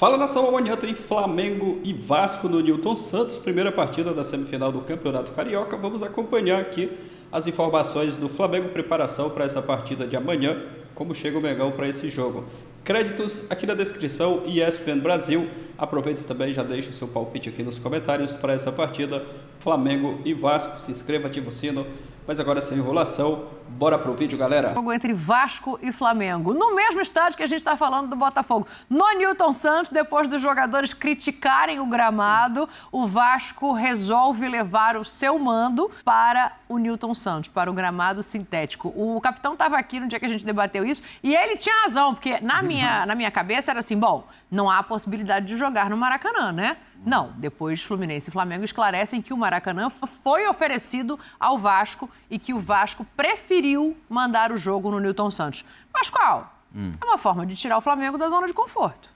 Fala, nação, amanhã tem Flamengo e Vasco no Newton Santos, primeira partida da semifinal do Campeonato Carioca. Vamos acompanhar aqui as informações do Flamengo, preparação para essa partida de amanhã, como chega o Mengão para esse jogo. Créditos aqui na descrição e ESPN Brasil. Aproveita também e já deixa o seu palpite aqui nos comentários para essa partida Flamengo e Vasco. Se inscreva, ativa o sino. Mas agora, sem enrolação, bora pro vídeo, galera. Jogo entre Vasco e Flamengo, no mesmo estádio que a gente está falando do Botafogo. No Newton Santos, depois dos jogadores criticarem o gramado, o Vasco resolve levar o seu mando para o Newton Santos, para o gramado sintético. O capitão estava aqui no dia que a gente debateu isso e ele tinha razão, porque na minha cabeça era assim, bom, não há possibilidade de jogar no Maracanã, né? Não, depois Fluminense e Flamengo esclarecem que o Maracanã foi oferecido ao Vasco e que o Vasco preferiu mandar o jogo no Newton Santos. Mas qual? É uma forma de tirar o Flamengo da zona de conforto.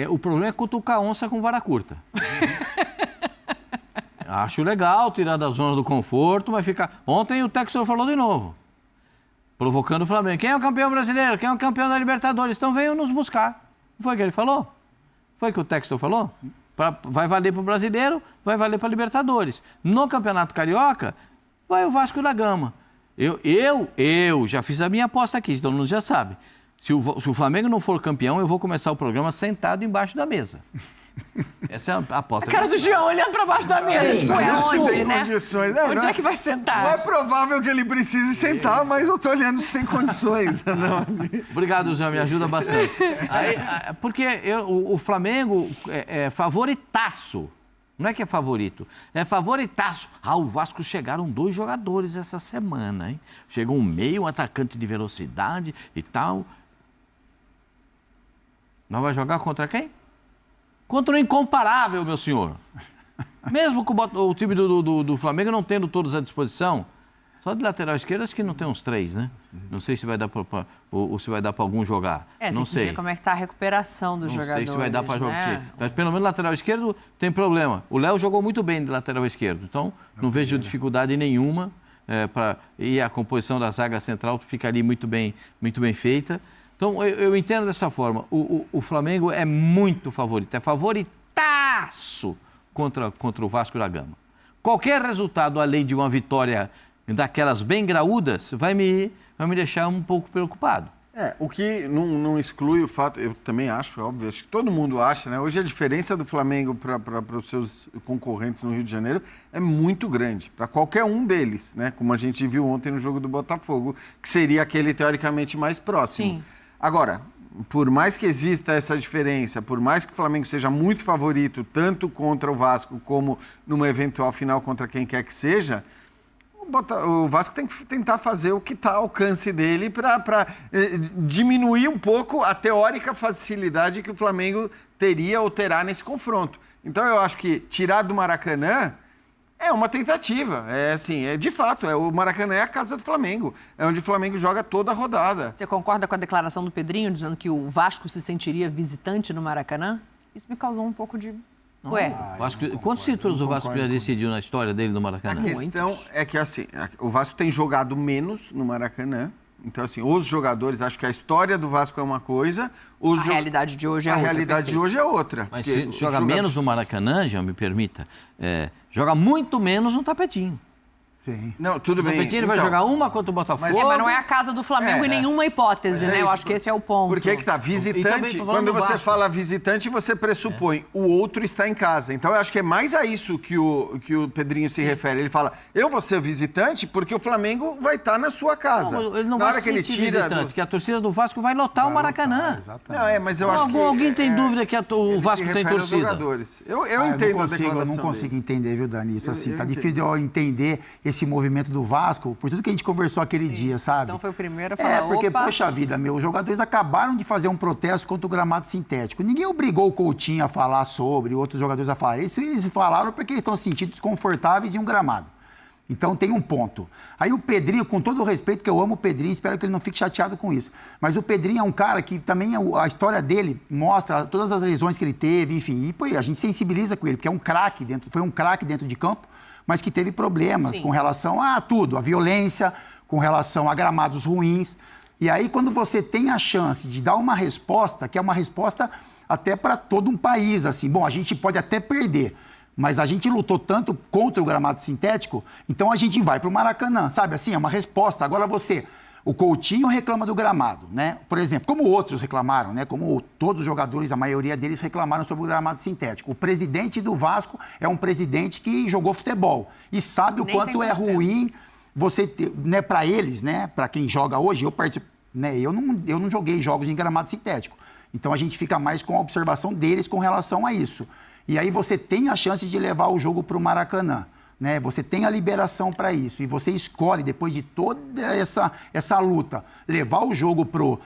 O problema é cutucar onça com vara curta. Acho legal tirar da zona do conforto, mas ficar... Ontem o Textor falou de novo, provocando o Flamengo. Quem é o campeão brasileiro? Quem é o campeão da Libertadores? Então venham nos buscar. Não foi o que ele falou? Foi o que o Textor falou? Sim. Vai valer para o brasileiro, vai valer para a Libertadores. No Campeonato Carioca, vai o Vasco da Gama. Eu já fiz a minha aposta aqui, todo mundo já sabe. Se o Flamengo não for campeão, eu vou começar o programa sentado embaixo da mesa. Essa é a aposta. A cara do Jean olhando para baixo da mesa. Tipo, onde, né? Onde é que vai sentar? Não é provável que ele precise sentar, mas eu tô olhando se tem condições. Não. Obrigado, Jean, me ajuda bastante. Porque o Flamengo é favoritaço. Não é que é favorito, é favoritaço. O Vasco chegaram 2 jogadores essa semana, hein? Chegou um meio, um atacante de velocidade e tal. Não vai jogar contra quem? Contra o incomparável, meu senhor. Mesmo com o time do Flamengo não tendo todos à disposição, só de lateral esquerdo acho que não tem uns 3, né? Não sei se vai dar ou se vai dar para algum jogar. Não sei. Tem que ver como é que está a recuperação dos jogadores. Não sei se vai dar para jogar. Né? Mas pelo menos lateral esquerdo tem problema. O Léo jogou muito bem de lateral esquerdo, então não vejo dificuldade nenhuma. E a composição da zaga central ficaria muito bem feita. Então, eu entendo dessa forma. O Flamengo é muito favorito, é favoritaço contra o Vasco da Gama. Qualquer resultado, além de uma vitória daquelas bem graúdas, vai me deixar um pouco preocupado. O que não exclui o fato, eu também acho, óbvio, acho que todo mundo acha, né? Hoje a diferença do Flamengo para os seus concorrentes no Rio de Janeiro é muito grande, para qualquer um deles, né? Como a gente viu ontem no jogo do Botafogo, que seria aquele teoricamente mais próximo. Sim. Agora, por mais que exista essa diferença, por mais que o Flamengo seja muito favorito, tanto contra o Vasco como numa eventual final contra quem quer que seja, o Vasco tem que tentar fazer o que está ao alcance dele para diminuir um pouco a teórica facilidade que o Flamengo teria ou terá nesse confronto. Então, eu acho que tirar do Maracanã é uma tentativa, de fato, o Maracanã é a casa do Flamengo, é onde o Flamengo joga toda a rodada. Você concorda com a declaração do Pedrinho, dizendo que o Vasco se sentiria visitante no Maracanã? Isso me causou um pouco de... Quantos títulos o Vasco já decidiu na história dele no Maracanã? A questão é que, o Vasco tem jogado menos no Maracanã. Então, os jogadores, acho que a história do Vasco é uma coisa... A realidade de hoje é outra. A realidade de hoje é outra. Mas se joga menos no Maracanã, já me permita, joga muito menos no Tapetinho. Sim. Não, tudo bem. O Tapetinho vai jogar uma contra o Botafogo. Mas não é a casa do Flamengo em nenhuma hipótese, né? Eu acho que esse é o ponto. Porque que tá, visitante, quando você fala visitante, você pressupõe o outro está em casa. Então, eu acho que é mais a isso que o Pedrinho se refere. Ele fala, eu vou ser visitante porque o Flamengo vai estar na sua casa. Não, ele não vai ser visitante, que a torcida do Vasco vai lotar o Maracanã. Exatamente. Mas eu acho que... Alguém tem dúvida que o Vasco tem torcida? Eu entendo a declaração. Eu não consigo entender, viu, Dani? Isso tá difícil de eu entender esse movimento do Vasco, por tudo que a gente conversou aquele dia, sabe? Então foi o primeiro a falar, porque, poxa vida, os jogadores acabaram de fazer um protesto contra o gramado sintético. Ninguém obrigou o Coutinho a falar sobre, outros jogadores a falar. Eles falaram porque eles estão se sentindo desconfortáveis em um gramado. Então tem um ponto. Aí o Pedrinho, com todo o respeito, que eu amo o Pedrinho, espero que ele não fique chateado com isso. Mas o Pedrinho é um cara que também, a história dele mostra todas as lesões que ele teve, enfim. E pô, a gente sensibiliza com ele, porque foi um craque dentro de campo, mas que teve problemas com relação a tudo, a violência, com relação a gramados ruins. E aí, quando você tem a chance de dar uma resposta, que é uma resposta até para todo um país, assim. Bom, a gente pode até perder, mas a gente lutou tanto contra o gramado sintético, então a gente vai para o Maracanã, sabe? Assim, é uma resposta. Agora o Coutinho reclama do gramado, né? Por exemplo, como outros reclamaram, né? Como todos os jogadores, a maioria deles reclamaram sobre o gramado sintético. O presidente do Vasco é um presidente que jogou futebol e sabe o quanto é ruim você ter, né? Para eles, né? Para quem joga hoje, eu participo, né? Eu não joguei jogos em gramado sintético. Então a gente fica mais com a observação deles com relação a isso. E aí você tem a chance de levar o jogo para o Maracanã. Né? Você tem a liberação para isso e você escolhe, depois de toda essa luta, levar o jogo pro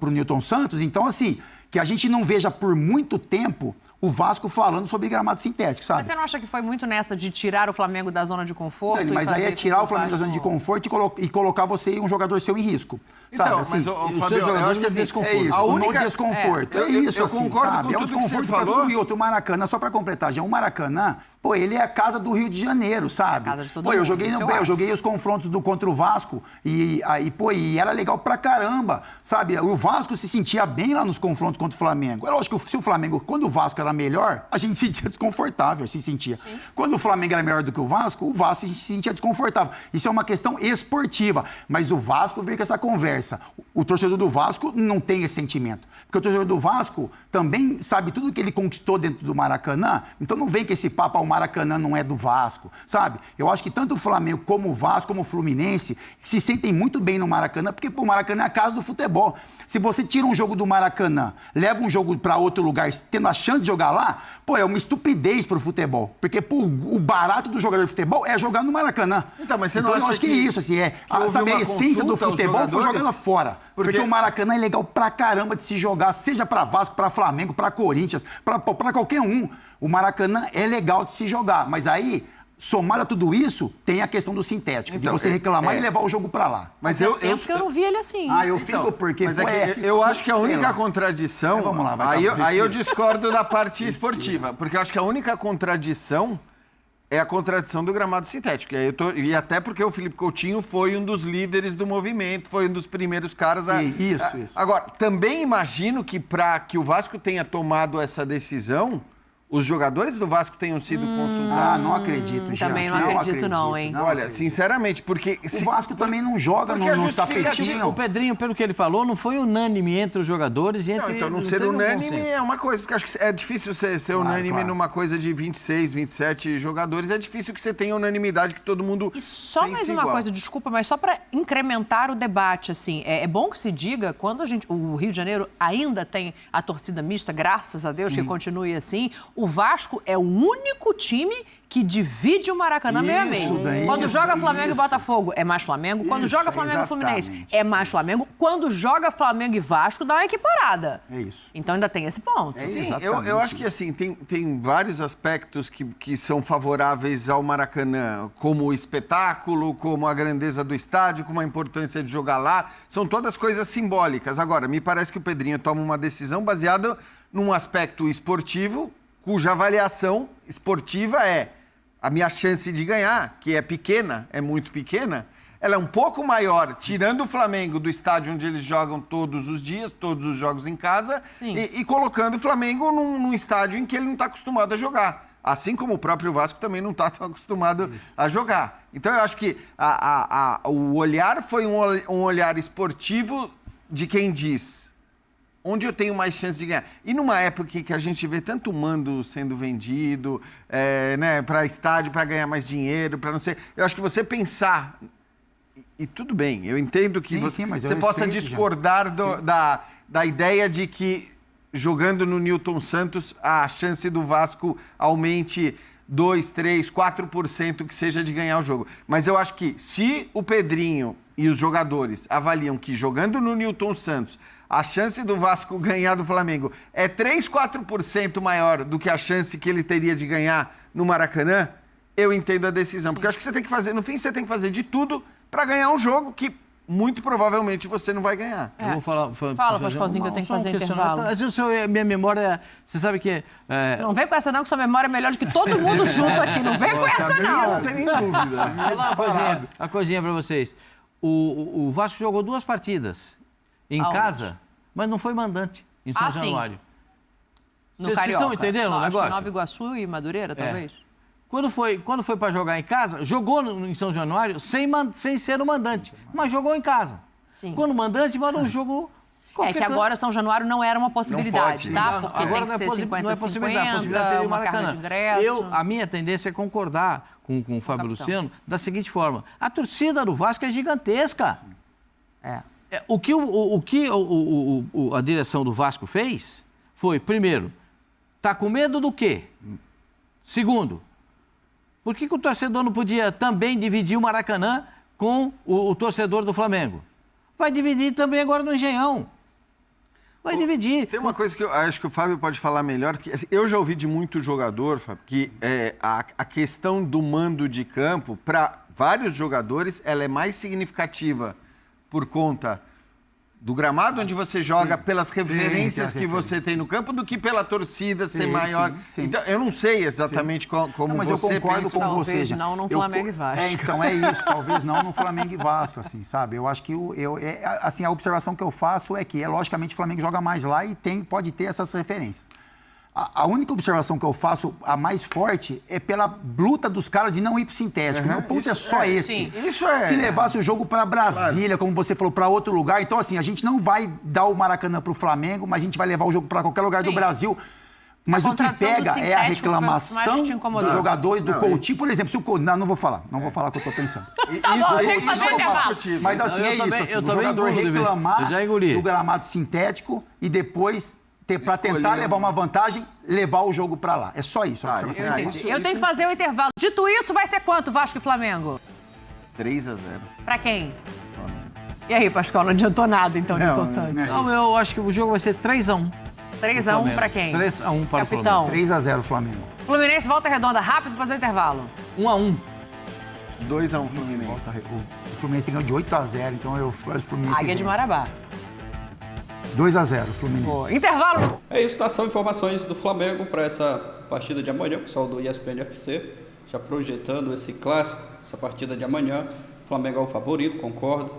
Newton Santos. Então, assim, que a gente não veja por muito tempo o Vasco falando sobre gramado sintético, sabe? Mas você não acha que foi muito nessa de tirar o Flamengo da zona de conforto? Dani, mas aí é tirar o Flamengo da zona de conforto e colocar você e um jogador seu em risco. Sabe, então, assim, mas o seu jogador tem desconforto. é isso, A única... desconforto. Eu isso, eu assim, concordo sabe? com É um tudo que você desconforto para falou. todo mundo. E outro, o Maracanã, só para completar, já o Maracanã, pô, ele é a casa do Rio de Janeiro, sabe? Casa de todo pô, eu mundo, joguei isso eu eu acho. joguei os confrontos contra o Vasco e era legal pra caramba, sabe? O Vasco se sentia bem lá nos confrontos contra o Flamengo. É lógico que se o Flamengo, quando o Vasco era melhor, a gente se sentia desconfortável, se sentia. Sim. Quando o Flamengo era melhor do que o Vasco se sentia desconfortável. Isso é uma questão esportiva, mas o Vasco veio com essa conversa. O torcedor do Vasco não tem esse sentimento. Porque o torcedor do Vasco também sabe tudo que ele conquistou dentro do Maracanã, então não vem com esse papo, o Maracanã não é do Vasco, sabe? Eu acho que tanto o Flamengo como o Vasco, como o Fluminense, se sentem muito bem no Maracanã, porque o Maracanã é a casa do futebol. Se você tira um jogo do Maracanã, leva um jogo para outro lugar, tendo a chance de jogar lá, pô, é uma estupidez pro futebol. Porque pô, o barato do jogador de futebol é jogar no Maracanã. Então, mas você não eu acha acho que é isso, assim, sabe, a essência do futebol foi jogando fora. Porque o Maracanã é legal pra caramba de se jogar, seja pra Vasco, pra Flamengo, pra Corinthians, pra qualquer um. O Maracanã é legal de se jogar, mas aí, somado a tudo isso, tem a questão do sintético, então, de você reclamar e levar o jogo pra lá. Mas eu não vi ele assim. Eu fico porque... Mas eu acho que a única contradição... Vamos lá, aí eu discordo da parte esportiva, porque eu acho que a única contradição é a contradição do gramado sintético. E até porque o Felipe Coutinho foi um dos líderes do movimento, foi um dos primeiros caras a... Isso. Agora, também imagino que para que o Vasco tenha tomado essa decisão, os jogadores do Vasco tenham sido consultados. Não acredito, Jean. Também não acredito, não, hein? Olha, sinceramente, porque... O Vasco também não joga no tapetinho. O Pedrinho, pelo que ele falou, não foi unânime entre os jogadores e entre... Então, não ser unânime é uma coisa, porque acho que é difícil ser unânime numa coisa de 26, 27 jogadores. É difícil que você tenha unanimidade, que todo mundo E só mais uma coisa, desculpa, mas só para incrementar o debate, assim, é bom que se diga, quando o Rio de Janeiro ainda tem a torcida mista, graças a Deus que continue assim, o Vasco é o único time que divide o Maracanã meio a meio. Quando joga Flamengo e Botafogo, é mais Flamengo. Quando joga Flamengo e Fluminense, é mais Flamengo. Quando joga Flamengo e Vasco, dá uma equiparada. É isso. Então ainda tem esse ponto. Sim, eu acho que assim, tem vários aspectos que são favoráveis ao Maracanã, como o espetáculo, como a grandeza do estádio, como a importância de jogar lá. São todas coisas simbólicas. Agora, me parece que o Pedrinho toma uma decisão baseada num aspecto esportivo, cuja avaliação esportiva é a minha chance de ganhar, que é pequena, é muito pequena, ela é um pouco maior, tirando o Flamengo do estádio onde eles jogam todos os dias, todos os jogos em casa, e colocando o Flamengo num estádio em que ele não está acostumado a jogar. Assim como o próprio Vasco também não está tão acostumado a jogar. Então eu acho que o olhar foi um olhar esportivo de quem diz... onde eu tenho mais chance de ganhar. E numa época que a gente vê tanto mando sendo vendido, né, para estádio, para ganhar mais dinheiro, para não sei... Eu acho que você pensar... E tudo bem, eu entendo que você possa discordar da ideia de que jogando no Newton Santos a chance do Vasco aumente 2, 3, 4% que seja de ganhar o jogo. Mas eu acho que se o Pedrinho e os jogadores avaliam que jogando no Newton Santos a chance do Vasco ganhar do Flamengo é 3, 4% maior do que a chance que ele teria de ganhar no Maracanã, eu entendo a decisão. Porque eu acho que você tem que fazer, no fim, você tem que fazer de tudo para ganhar um jogo que muito provavelmente você não vai ganhar. Eu vou falar... Fala, Pascoalzinho, que eu tenho que fazer intervalo. Às vezes minha memória, você sabe que... Não vem com essa não, que sua memória é melhor do que todo mundo junto aqui. Não vem com essa não. Não tem nem dúvida. Vou falar uma coisinha para vocês. O Vasco jogou 2 partidas em casa, mas não foi mandante. em São Januário. No Vocês Carioca. estão entendendo o Acho que negócio? Nova Iguaçu e Madureira, talvez. Quando foi para jogar em casa, jogou em São Januário sem ser o mandante, mas jogou em casa. Sim. Quando o mandante mandou um jogo... É que agora São Januário não era uma possibilidade, tá? Porque agora tem que ser 50-50, não é possibilidade, a possibilidade seria o uma carga Maracanã. de ingresso. A minha tendência é concordar com o Fábio capitão. Luciano da seguinte forma: a torcida do Vasco é gigantesca. O que a direção do Vasco fez foi, primeiro, tá com medo do quê? Segundo, por que o torcedor não podia também dividir o Maracanã com o torcedor do Flamengo? Vai dividir também agora no Engenhão. Vai dividir. Tem uma coisa que eu acho que o Fábio pode falar melhor, que eu já ouvi de muito jogador, Fábio, que a questão do mando de campo, para vários jogadores, ela é mais significativa por conta do gramado onde você joga, pelas referências que você tem no campo, do que pela torcida ser maior. Sim. Então, eu não sei exatamente como mas você eu concordo pensa. com você. Talvez não no Flamengo e Vasco. Então é isso, talvez não no Flamengo e Vasco, assim, sabe? Eu acho que assim, a observação que eu faço é que, logicamente, o Flamengo joga mais lá e pode ter essas referências. A única observação que eu faço, a mais forte, é pela luta dos caras de não ir pro sintético. Meu ponto é só esse. Sim. Isso é... Se levasse o jogo para Brasília, como você falou, para outro lugar, então assim, a gente não vai dar o Maracanã pro Flamengo, mas a gente vai levar o jogo para qualquer lugar do Brasil. Mas o que contradição do pega é a sintético foi o que mais reclamação te incomodou. dos jogadores, do Coutinho, por exemplo. Se o Coutinho, não vou falar o que eu tô pensando. bom, tem que fazer eu intervalo. faço contigo. Mas assim, Eu é também- isso. Assim, eu o também jogador engoli, reclamar eu já engoli. do gramado sintético e depois, para tentar levar uma vantagem, levar o jogo para lá. É só isso. a observação. Eu entendi. Eu tenho que fazer o intervalo. Dito isso, vai ser quanto, Vasco e Flamengo? 3-0. Pra quem? E aí, Pascoal, não adiantou nada, então, Newton Santos. Não, eu acho que o jogo vai ser 3-1. 3x1 pra quem? 3-1 para Capitão. o Flamengo. 3-0 Flamengo. Fluminense, volta redonda, rápido pra fazer o intervalo. 1-1. 2-1 Fluminense. O Fluminense ganhou de 8-0, então eu acho que o Fluminense Águia de vence. Marabá. 2-0 Fluminense. Boa. Intervalo. É isso, tá? São informações do Flamengo para essa partida de amanhã. O pessoal do ESPN FC já projetando esse clássico, essa partida de amanhã. O Flamengo é o favorito, concordo.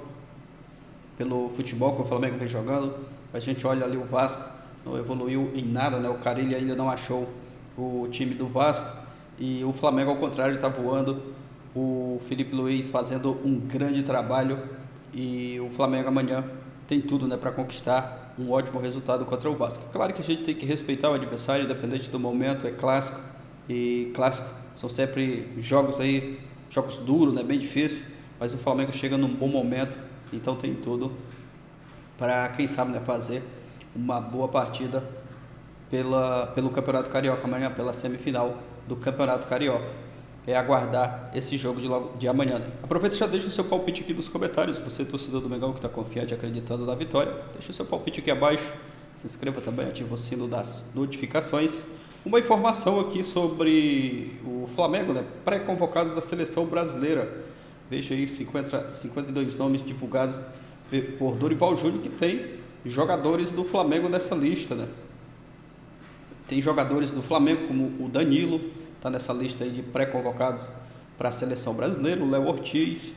Pelo futebol que o Flamengo vem jogando. A gente olha ali o Vasco, não evoluiu em nada, né? O Carille ainda não achou o time do Vasco. E o Flamengo, ao contrário, está voando. O Felipe Luiz fazendo um grande trabalho. E o Flamengo amanhã tem tudo, né, para conquistar um ótimo resultado contra o Vasco. Claro que a gente tem que respeitar o adversário, independente do momento, é clássico. E clássico são sempre jogos duros, né, bem difíceis. Mas o Flamengo chega num bom momento, então tem tudo para, quem sabe, né, fazer uma boa partida pelo Campeonato Carioca amanhã, pela semifinal do Campeonato Carioca. É aguardar esse jogo de amanhã, né? Aproveita e já deixa o seu palpite aqui nos comentários. Você, torcedor do Mengão, que está confiante e acreditando na vitória, deixa o seu palpite aqui abaixo. Se inscreva também, ativa o sino das notificações. Uma informação aqui sobre o Flamengo, né? Pré-convocados da seleção brasileira. Veja aí 52 nomes divulgados por Dorival Júnior, que tem jogadores do Flamengo nessa lista, né? Tem jogadores do Flamengo como o Danilo, está nessa lista aí de pré-convocados para a seleção brasileira, o Léo Ortiz,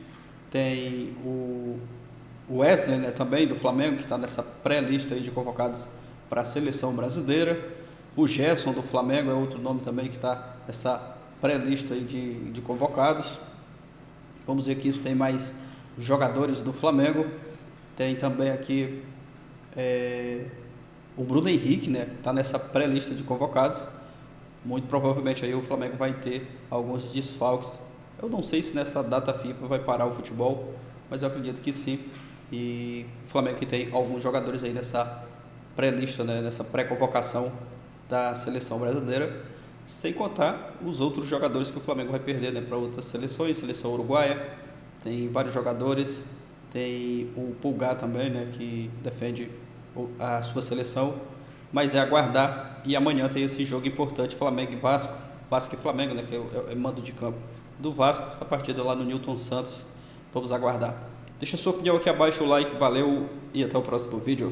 tem o Wesley, né, também do Flamengo, que está nessa pré-lista aí de convocados para a seleção brasileira, o Gerson do Flamengo é outro nome também que está nessa pré-lista aí de convocados. Vamos ver aqui se tem mais jogadores do Flamengo. Tem também aqui o Bruno Henrique, né, está nessa pré-lista de convocados. Muito provavelmente aí o Flamengo vai ter alguns desfalques. Eu não sei se nessa data FIFA vai parar o futebol, mas eu acredito que sim. E o Flamengo que tem alguns jogadores aí nessa pré-lista, né, nessa pré-convocação da seleção brasileira, sem contar os outros jogadores que o Flamengo vai perder, né, para outras seleções, seleção uruguaia. Tem vários jogadores, tem o Pulgar também, né, que defende a sua seleção. Mas é aguardar, e amanhã tem esse jogo importante, Flamengo e Vasco, Vasco e Flamengo, né, que é mando de campo do Vasco, essa partida lá no Newton Santos, vamos aguardar. Deixa a sua opinião aqui abaixo, o like, valeu e até o próximo vídeo.